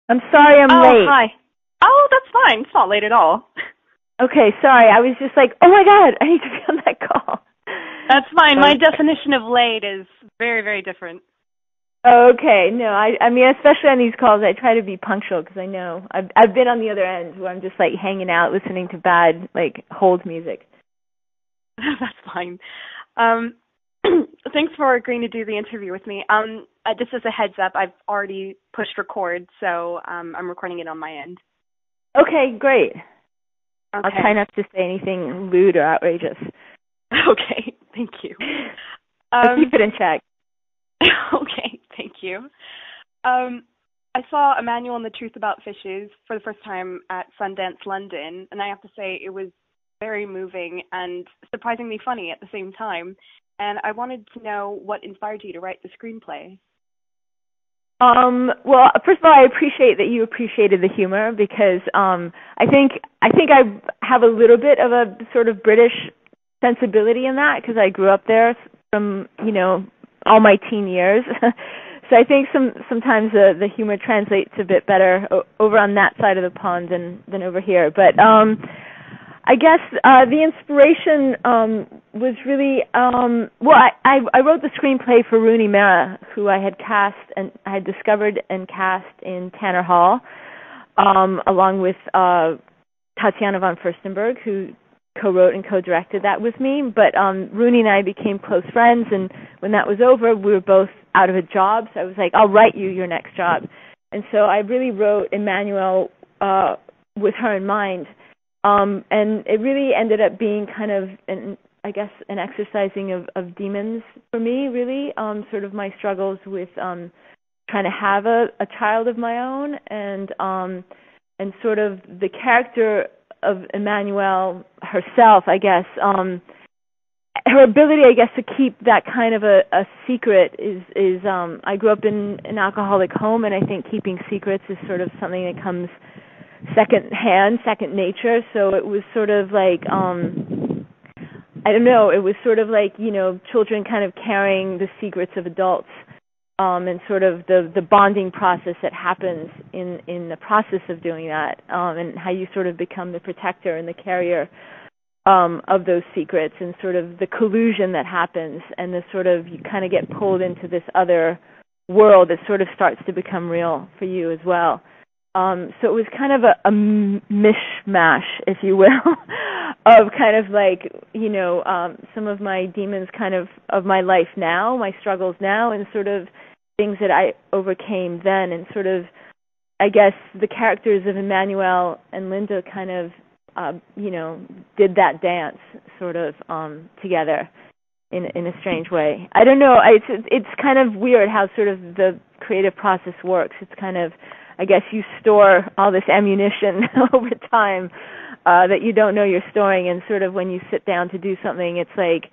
I'm sorry I'm Oh, late. hi. Oh, that's fine. It's not late at all. Okay, sorry. I was just like, oh my God, I need to be on that call. That's fine. My definition of late is very, very different. Okay, no, I mean, especially on these calls, I try to be punctual because I know I've been on the other end where I'm just like hanging out, listening to bad like hold music. That's fine. Thanks for agreeing to do the interview with me. Just as a heads up, I've already pushed record, so I'm recording it on my end. Okay, great. Okay. I'll try not to say anything lewd or outrageous. Okay, thank you. I'll keep it in check. Okay, thank you. I saw Emanuel and the Truth About Fishes for the first time at Sundance, London, and I have to say it was very moving and surprisingly funny at the same time. And I wanted to know what inspired you to write the screenplay. Well, first of all, I appreciate that you appreciated the humor because I think I have a little bit of a sort of British sensibility in that because I grew up there from, all my teen years. So I think sometimes the humor translates a bit better over on that side of the pond than over here. But I guess the inspiration was really I wrote the screenplay for Rooney Mara, who I had cast and I had discovered and cast in Tanner Hall, along with Tatiana von Furstenberg, who co-wrote and co-directed that with me. But Rooney and I became close friends, and when that was over, we were both out of a job. So I was like, I'll write you your next job. And so I really wrote Emanuel with her in mind. And it really ended up being kind of, an exercising of demons for me, really, sort of my struggles with trying to have a child of my own, and sort of the character of Emanuel herself, I guess. Her ability, I guess, to keep that kind of a secret is I grew up in an alcoholic home, and I think keeping secrets is sort of something that comes second nature. So it was sort of like, I don't know, it was sort of like, children kind of carrying the secrets of adults, and sort of the bonding process that happens in the process of doing that, and how you sort of become the protector and the carrier of those secrets, and sort of the collusion that happens, and the sort of, you kind of get pulled into this other world that sort of starts to become real for you as well. So it was kind of a mishmash, if you will, of kind of like, some of my demons kind of my life now, my struggles now, and sort of things that I overcame then, and sort of, I guess, the characters of Emanuel and Linda kind of, did that dance sort of together in a strange way. I don't know. It's kind of weird how sort of the creative process works. It's kind of, I guess, you store all this ammunition over time that you don't know you're storing, and sort of when you sit down to do something, it's like,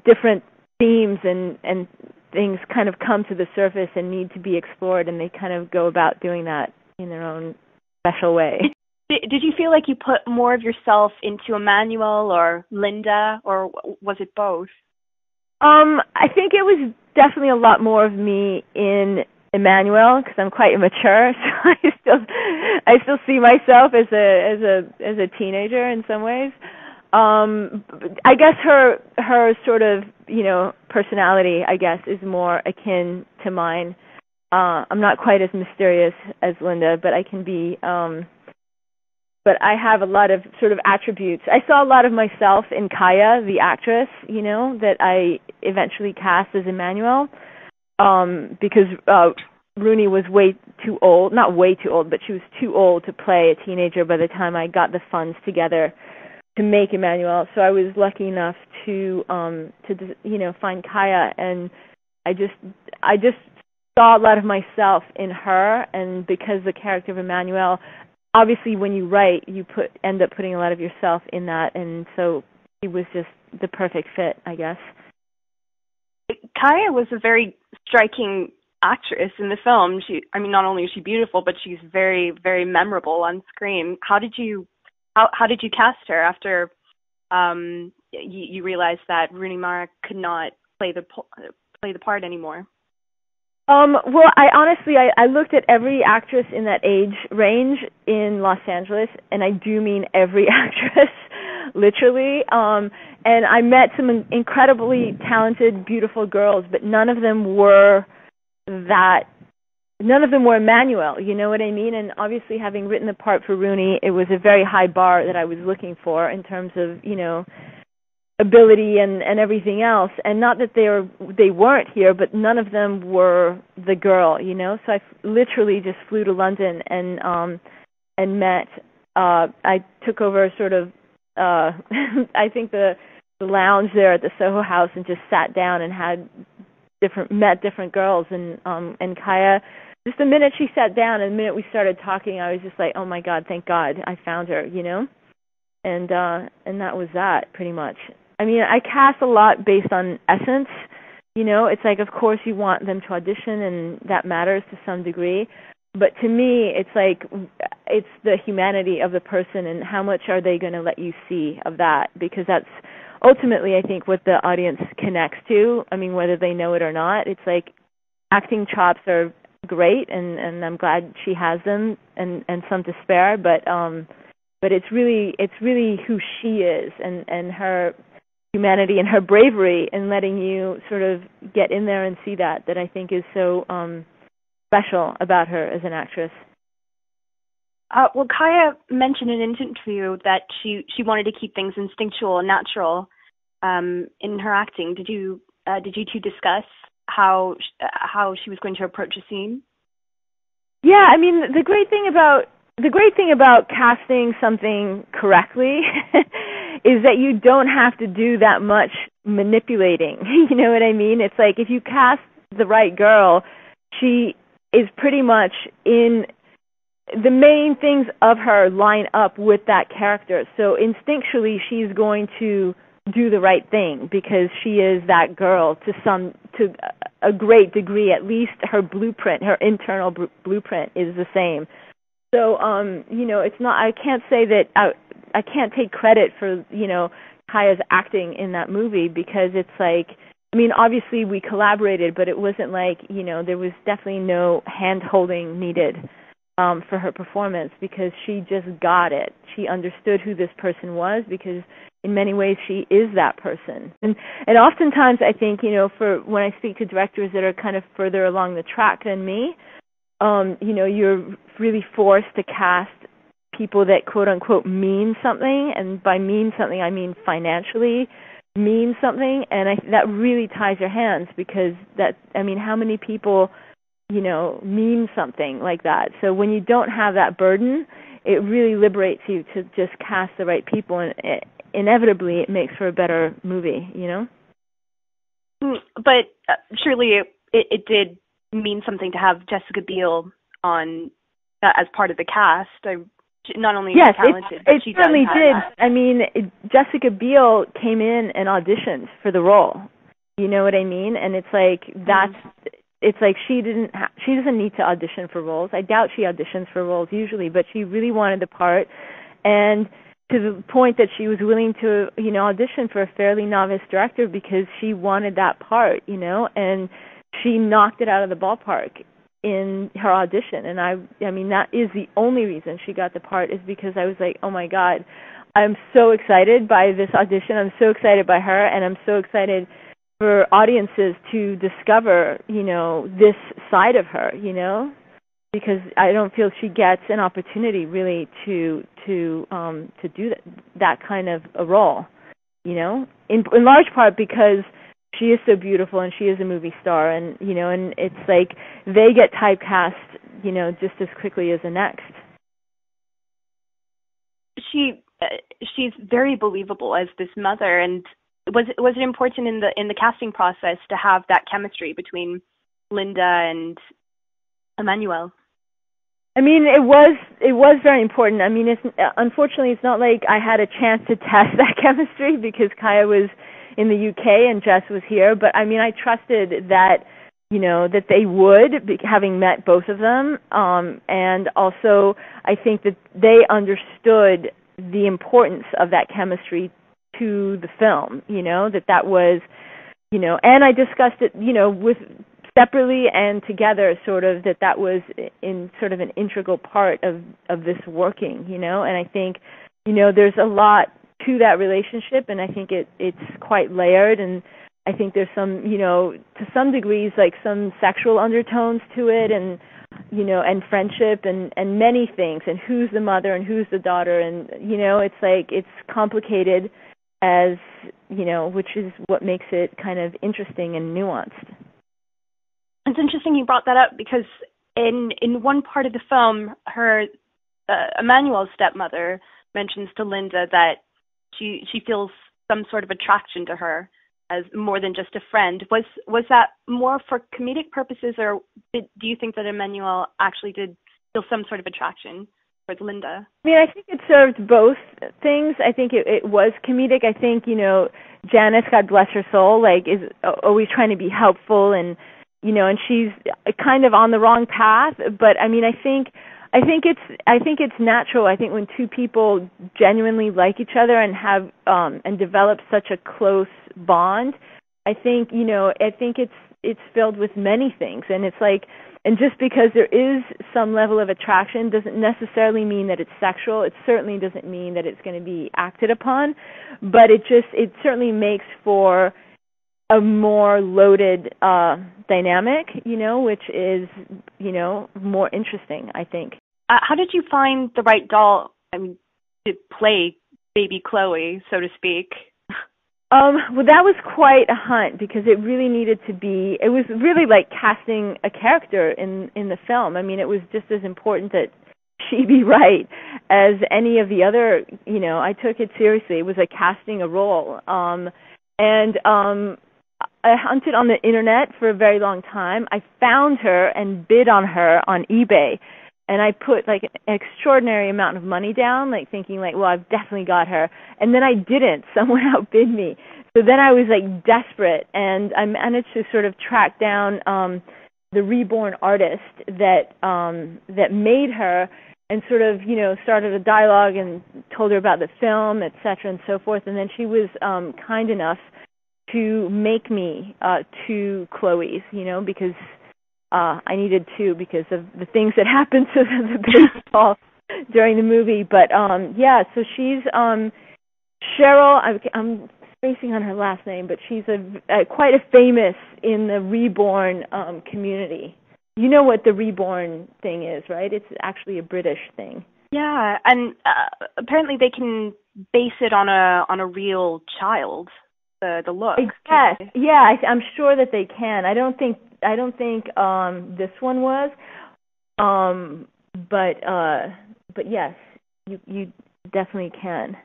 different themes and things kind of come to the surface and need to be explored, and they kind of go about doing that in their own special way. Did you feel like you put more of yourself into Emanuel or Linda, or was it both? I think it was definitely a lot more of me in Emanuel because I'm quite immature, so I still see myself as a teenager in some ways. I guess her sort of personality, I guess, is more akin to mine. I'm not quite as mysterious as Linda, but I can be. But I have a lot of sort of attributes. I saw a lot of myself in Kaya, the actress, that I eventually cast as Emanuel, because Rooney was way too old, not way too old, but she was too old to play a teenager by the time I got the funds together to make Emanuel. So I was lucky enough to find Kaya, and I just saw a lot of myself in her, and because the character of Emanuel, obviously, when you write, you end up putting a lot of yourself in that, and so he was just the perfect fit, I guess. Kaya was a very striking actress in the film. Not only is she beautiful, but she's very, very memorable on screen. How did you cast her after you realized that Rooney Mara could not play the part anymore? Well, I honestly, I looked at every actress in that age range in Los Angeles, and I do mean every actress, literally. And I met some incredibly talented, beautiful girls, but none of them were that. None of them were Emanuel, you know what I mean? And obviously, having written the part for Rooney, it was a very high bar that I was looking for in terms of, ability and everything else. And not that they weren't here, but none of them were the girl, So I literally just flew to London and met. I took over sort of I think the lounge there at the Soho House and just sat down and met different girls, and Kaya. Just the minute she sat down and the minute we started talking, I was just like, oh my God, thank God I found her, and that was that pretty much. I mean, I cast a lot based on essence, It's like, of course, you want them to audition, and that matters to some degree. But to me, it's like it's the humanity of the person and how much are they going to let you see of that, because that's ultimately, I think, what the audience connects to. I mean, whether they know it or not, it's like acting chops are great, and I'm glad she has them and some to spare. But it's really who she is and her humanity and her bravery in letting you sort of get in there and see that I think is so special about her as an actress. Well, Kaya mentioned in an interview that she wanted to keep things instinctual and natural in her acting. Did you two discuss how she was going to approach a scene? Yeah, I mean, the great thing about casting something correctly is that you don't have to do that much manipulating. You know what I mean? It's like if you cast the right girl, she is pretty much in the main things of her line up with that character. So instinctually, she's going to do the right thing because she is that girl to a great degree. At least her blueprint, her internal blueprint is the same. So, it's not. I can't say that I can't take credit for Kaya's acting in that movie, because it's like, I mean, obviously we collaborated, but it wasn't like there was definitely no hand holding needed for her performance, because she just got it. She understood who this person was, because in many ways she is that person. And oftentimes I think for when I speak to directors that are kind of further along the track than me, you're really forced to cast people that quote unquote mean something, and by mean something I mean financially mean something, and that really ties your hands, because how many people mean something like that? So when you don't have that burden, it really liberates you to just cast the right people, and inevitably it makes for a better movie, But surely it did mean something to have Jessica Biel on as part of the cast. Not only is she talented, but she certainly did. That. I mean, Jessica Biel came in and auditioned for the role. You know what I mean? And it's like it's like she doesn't need to audition for roles. I doubt she auditions for roles usually, but she really wanted the part, and to the point that she was willing to audition for a fairly novice director because she wanted that part, and she knocked it out of the ballpark in her audition. And I mean that is the only reason she got the part, is because I was like, oh my God, I'm so excited by this audition. I'm so excited by her, and I'm so excited for audiences to discover, this side of her, because I don't feel she gets an opportunity really to do that kind of a role, in large part because she is so beautiful and she is a movie star, and and it's like they get typecast, just as quickly as the next. She's very believable as this mother, and was it important in the casting process to have that chemistry between Linda and Emanuel? I mean, it was very important. I mean, unfortunately it's not like I had a chance to test that chemistry because Kaya was in the UK and Jess was here. But I mean, I trusted that that they would, having met both of them, and also I think that they understood the importance of that chemistry to the film. That was, and I discussed it, with separately and together, sort of, that was in sort of an integral part of this working, and I think, there's a lot to that relationship, and I think it's quite layered, and I think there's some, to some degrees, like some sexual undertones to it, and and friendship and many things, and who's the mother and who's the daughter, and it's like it's complicated as which is what makes it kind of interesting and nuanced. It's interesting you brought that up, because in one part of the film, her Emanuel's stepmother mentions to Linda that she feels some sort of attraction to her as more than just a friend. Was that more for comedic purposes, or do you think that Emanuel actually did feel some sort of attraction towards Linda? I mean, I think it served both things. I think it was comedic. I think, Janice, God bless her soul, like, is always trying to be helpful, and and she's kind of on the wrong path. But I mean, I think it's natural. I think when two people genuinely like each other and have and develop such a close bond, I think it's filled with many things, and it's like, and just because there is some level of attraction doesn't necessarily mean that it's sexual. It certainly doesn't mean that it's going to be acted upon, but it certainly makes for a more loaded dynamic, which is, more interesting, I think. How did you find the right doll, to play baby Chloe, so to speak? Well, that was quite a hunt, because it really needed to be, it was really like casting a character in the film. I mean, it was just as important that she be right as any of the other, I took it seriously. It was like casting a role. I hunted on the internet for a very long time. I found her and bid on her on eBay. And I put like an extraordinary amount of money down, like thinking like, well, I've definitely got her. And then I didn't. Someone outbid me. So then I was like desperate, and I managed to sort of track down the reborn artist that made her, and sort of, started a dialogue and told her about the film, et cetera, and so forth. And then she was kind enough to make me two Chloes, because I needed two because of the things that happened to the baby doll during the movie. But so she's Cheryl. I'm spacing on her last name, but she's quite a famous in the reborn community. You know what the reborn thing is, right? It's actually a British thing. Yeah, and apparently they can base it on a real child. The look. Yes, yeah, I'm sure that they can. I don't think this one was, but yes, you definitely can.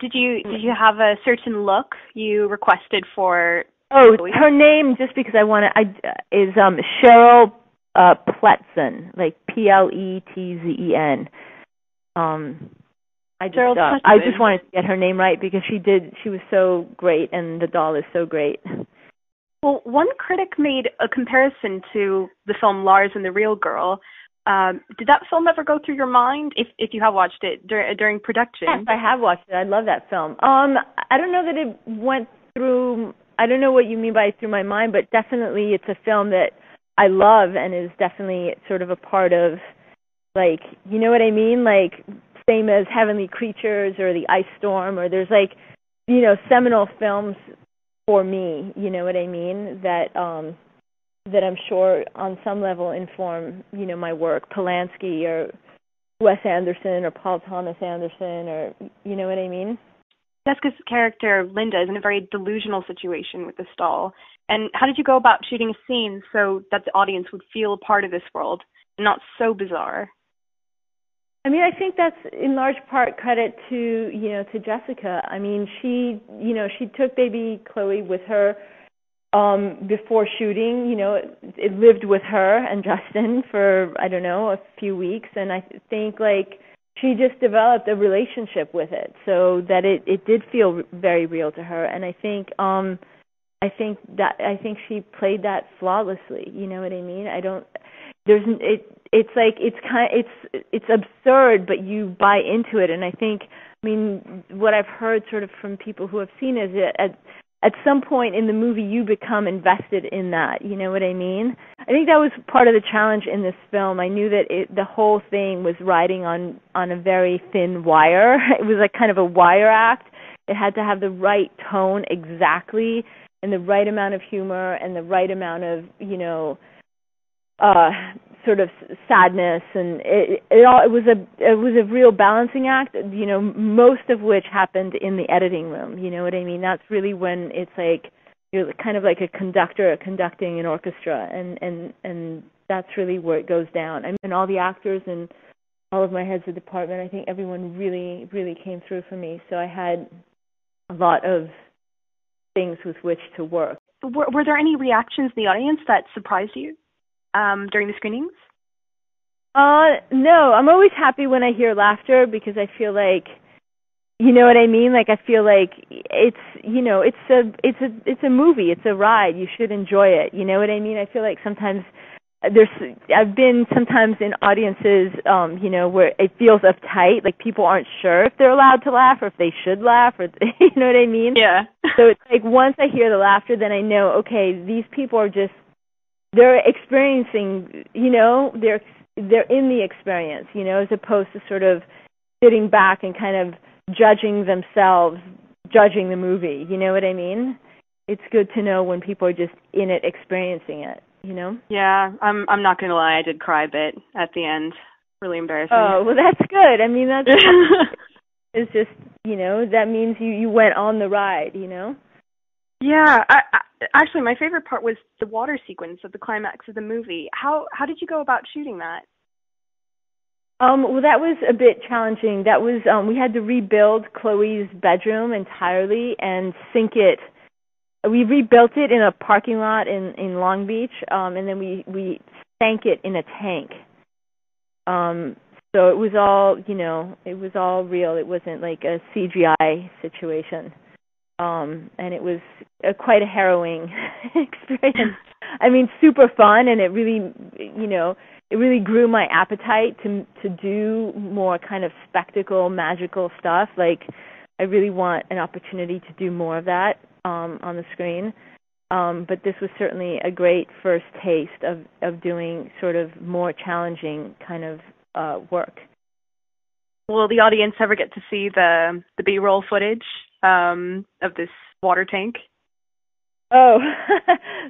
Did you have a certain look you requested for? Oh, her name, just because I want to, is Cheryl Pletzen, like Pletzen. I just wanted to get her name right, because she was so great, and the doll is so great. Well, one critic made a comparison to the film Lars and the Real Girl. Did that film ever go through your mind, if you have watched it during production? Yes, I have watched it. I love that film. I don't know that it went through, I don't know what you mean by through my mind, but definitely it's a film that I love, and is definitely sort of a part of, like, you know what I mean? Like, same as Heavenly Creatures or The Ice Storm, or there's like, seminal films for me, you know what I mean, that I'm sure on some level inform, my work. Polanski or Wes Anderson or Paul Thomas Anderson, or, you know what I mean? Jessica's character, Linda, is in a very delusional situation with this doll. And how did you go about shooting a scene so that the audience would feel a part of this world and not so bizarre? I mean, I think that's in large part credit to Jessica. I mean, she took baby Chloe with her before shooting. It lived with her and Justin for, I don't know, a few weeks, and I think like she just developed a relationship with it, so that it did feel very real to her. And I think she played that flawlessly. You know what I mean? It's like it's absurd, but you buy into it. And I think, what I've heard sort of from people who have seen is that at some point in the movie you become invested in that. You know what I mean? I think that was part of the challenge in this film. I knew that the whole thing was riding on a very thin wire. It was like kind of a wire act. It had to have the right tone exactly, and the right amount of humor, and the right amount of, sort of sadness, and it was a real balancing act, most of which happened in the editing room. You know what I mean? That's really when it's like you're kind of like a conductor conducting an orchestra, and that's really where it goes down. I mean, all the actors and all of my heads of department, I think everyone really, really came through for me. So I had a lot of things with which to work. Were there any reactions in the audience that surprised you during the screenings? No, I'm always happy when I hear laughter, because I feel like, you know what I mean? Like, I feel like it's a movie, it's a ride. You should enjoy it. You know what I mean? I feel like sometimes I've been sometimes in audiences, where it feels uptight, like people aren't sure if they're allowed to laugh or if they should laugh, or you know what I mean? Yeah. So it's like once I hear the laughter, then I know, okay, these people are they're experiencing, they're in the experience, as opposed to sort of sitting back and kind of judging themselves, judging the movie. You know what I mean? It's good to know when people are just in it, experiencing it. Yeah, I'm not gonna lie, I did cry a bit at the end. Really embarrassing. Oh, well, that's good. I mean, that's it's just, that means you went on the ride. Yeah, I actually, my favorite part was the water sequence at the climax of the movie. How did you go about shooting that? Well, that was a bit challenging. That was we had to rebuild Chloe's bedroom entirely and sink it. We rebuilt it in a parking lot in Long Beach, and then we sank it in a tank. So it was all, it was all real. It wasn't like a CGI situation. And it was quite a harrowing experience. I mean, super fun, and it really, it really grew my appetite to do more kind of spectacle, magical stuff. Like, I really want an opportunity to do more of that on the screen. But this was certainly a great first taste of doing sort of more challenging kind of work. Will the audience ever get to see the B-roll footage of this water tank? Oh,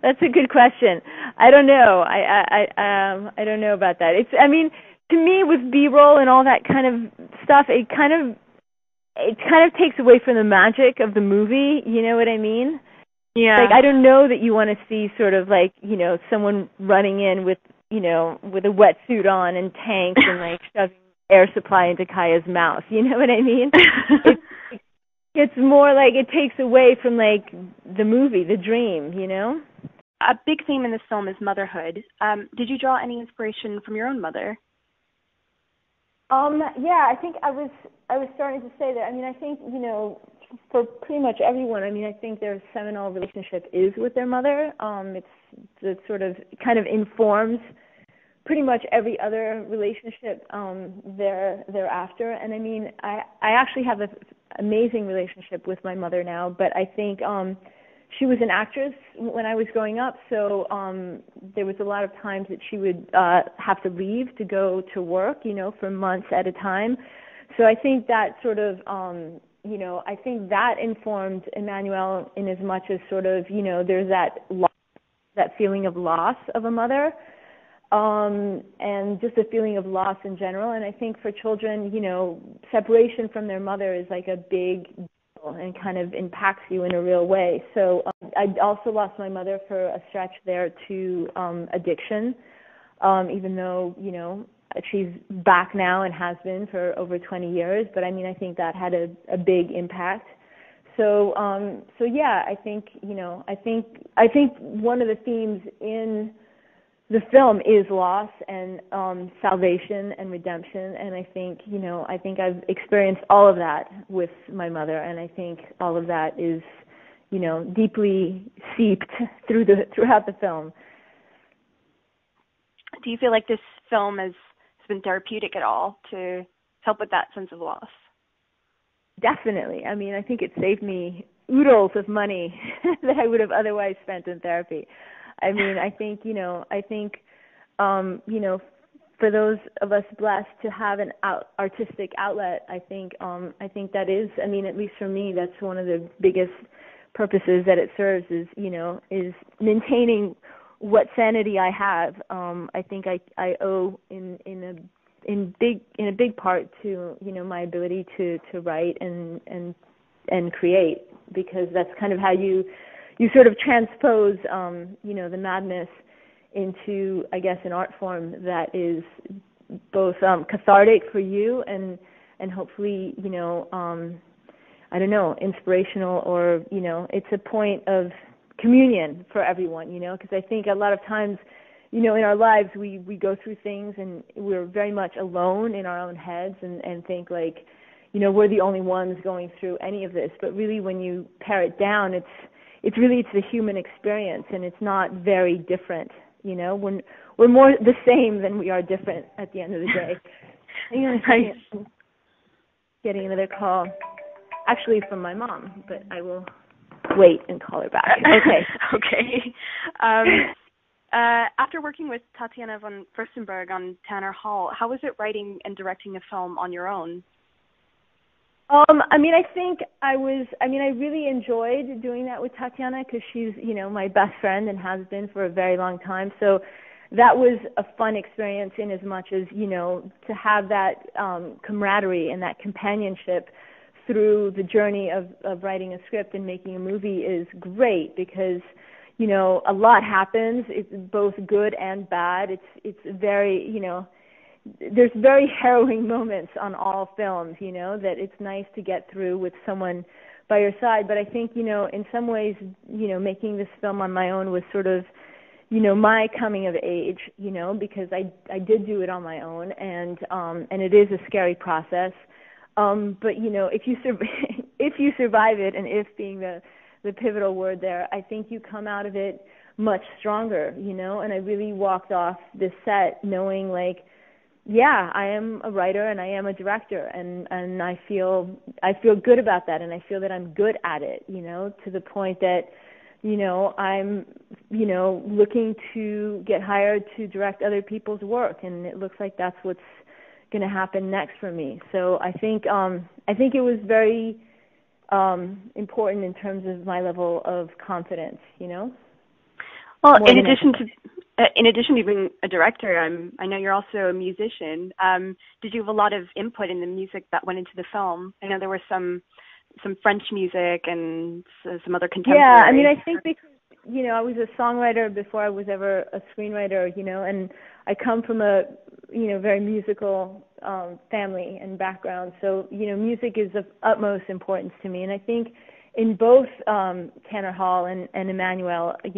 that's a good question. I don't know. I don't know about that. I mean, to me, with B-roll and all that kind of stuff, it kind of takes away from the magic of the movie. You know what I mean? Yeah. Like, I don't know that you want to see sort of like, someone running in with a wetsuit on and tanks and like shoving air supply into Kaya's mouth. You know what I mean? It's more like it takes away from like the movie, the dream, A big theme in this film is motherhood. Did you draw any inspiration from your own mother? Yeah, I think I was starting to say that. I mean, I think, for pretty much everyone, I mean, I think their seminal relationship is with their mother. It's the sort of kind of informs pretty much every other relationship thereafter. And I mean, I actually have an amazing relationship with my mother now, but I think she was an actress when I was growing up, so there was a lot of times that she would have to leave to go to work, for months at a time. So I think that sort of, I think that informed Emanuel in as much as sort of, there's that feeling of loss of a mother. And just a feeling of loss in general. And I think for children, separation from their mother is like a big deal and kind of impacts you in a real way. So I also lost my mother for a stretch there to addiction, even though, she's back now and has been for over 20 years. But I mean, I think that had a big impact. So yeah, I think, I think one of the themes in the film is loss and salvation and redemption, and I think I've experienced all of that with my mother, and I think all of that is deeply seeped throughout the film. Do you feel like this film has been therapeutic at all to help with that sense of loss? Definitely. I mean, I think it saved me oodles of money that I would have otherwise spent in therapy. I mean, I think, for those of us blessed to have an artistic outlet, I think that is, I mean, at least for me, that's one of the biggest purposes that it serves is maintaining what sanity I have. I think I owe in a big part to, my ability to write and create, because that's kind of how you sort of transpose, the madness into, I guess, an art form that is both cathartic for you and hopefully, I don't know, inspirational, or, it's a point of communion for everyone, because I think a lot of times, in our lives we go through things and we're very much alone in our own heads and think like, we're the only ones going through any of this. But really, when you pare it down, it's the human experience, and it's not very different. When we're more the same than we are different at the end of the day. Hang on a second. Getting another call, actually from my mom, but I will wait and call her back. Okay. Okay. After working with Tatiana von Furstenberg on Tanner Hall, how was it writing and directing a film on your own? I really enjoyed doing that with Tatiana because she's, my best friend and has been for a very long time. So that was a fun experience in as much as, to have that camaraderie and that companionship through the journey of writing a script and making a movie is great because, a lot happens. It's both good and bad. It's very, there's very harrowing moments on all films, that it's nice to get through with someone by your side. But I think, in some ways, making this film on my own was sort of, my coming of age, because I did do it on my own, and it is a scary process. But if you survive it, and if being the pivotal word there, I think you come out of it much stronger, and I really walked off this set knowing like, yeah, I am a writer and I am a director, and I feel good about that, and I feel that I'm good at it, to the point that, I'm, looking to get hired to direct other people's work, and it looks like that's what's going to happen next for me. So I think it was very important in terms of my level of confidence, Well, in addition to being a director, I know you're also a musician. Did you have a lot of input in the music that went into the film? I know there was some French music and some other contemporary. Yeah, I think because, I was a songwriter before I was ever a screenwriter, and I come from a, very musical family and background. So, music is of utmost importance to me. And I think in both Tanner Hall and Emanuel, I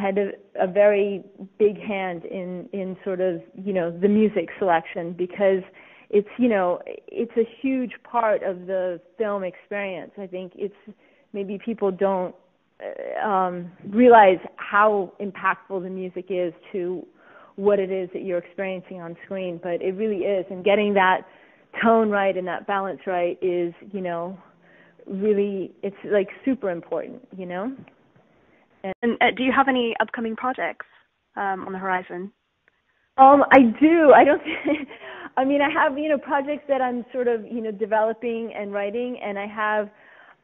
had a very big hand in sort of, the music selection, because it's, it's a huge part of the film experience. I think it's, maybe people don't realize how impactful the music is to what it is that you're experiencing on screen, but it really is. And getting that tone right and that balance right is, really, it's like super important, And do you have any upcoming projects on the horizon? I do. I don't. I have projects that I'm sort of developing and writing, and I have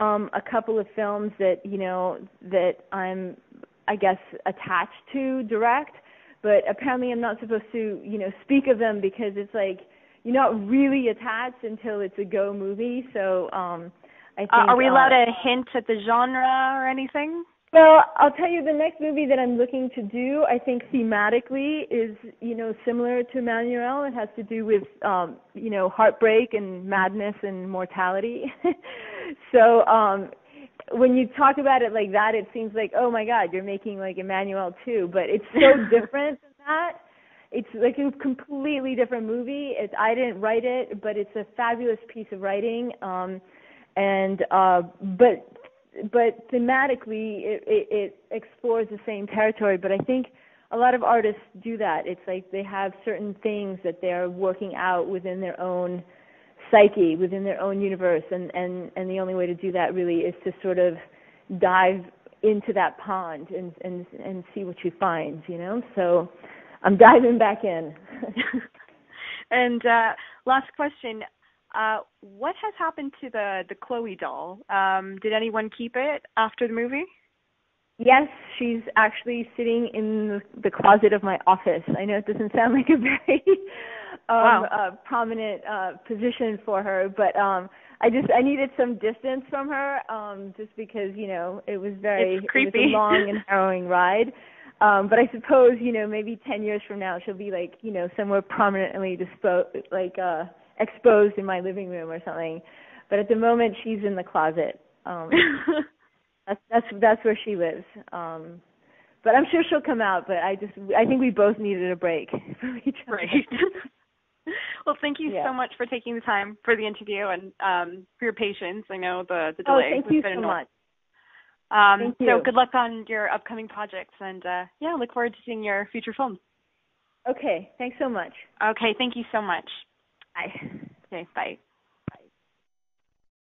a couple of films that that I'm, I guess, attached to direct. But apparently, I'm not supposed to speak of them because it's like you're not really attached until it's a go movie. So I think. Are we allowed a hint at the genre or anything? Well, I'll tell you, the next movie that I'm looking to do, I think thematically is, similar to Emanuel. It has to do with, heartbreak and madness and mortality. So when you talk about it like that, it seems like, oh my God, you're making like Emanuel too. But it's so different than that. It's like a completely different movie. I didn't write it, but it's a fabulous piece of writing. But thematically, it explores the same territory. But I think a lot of artists do that. It's like they have certain things that they're working out within their own psyche within their own universe, and the only way to do that really is to sort of dive into that pond and see what you find, So I'm diving back in. And last question, what has happened to the Chloe doll? Did anyone keep it after the movie? Yes, she's actually sitting in the closet of my office. I know it doesn't sound like a very prominent position for her, but I needed some distance from her, just because, it was creepy. It was a long and harrowing ride. But I suppose, maybe 10 years from now she'll be somewhere prominently exposed in my living room or something. But at the moment she's in the closet. That's where she lives. But I'm sure she'll come out, but I think we both needed a break from each other. Right. Well, thank you so much for taking the time for the interview and for your patience. I know the delay. Thank you so much. Thank you. So good luck on your upcoming projects, and look forward to seeing your future films. Okay, thanks so much. Okay, thank you so much. Bye. Okay, bye.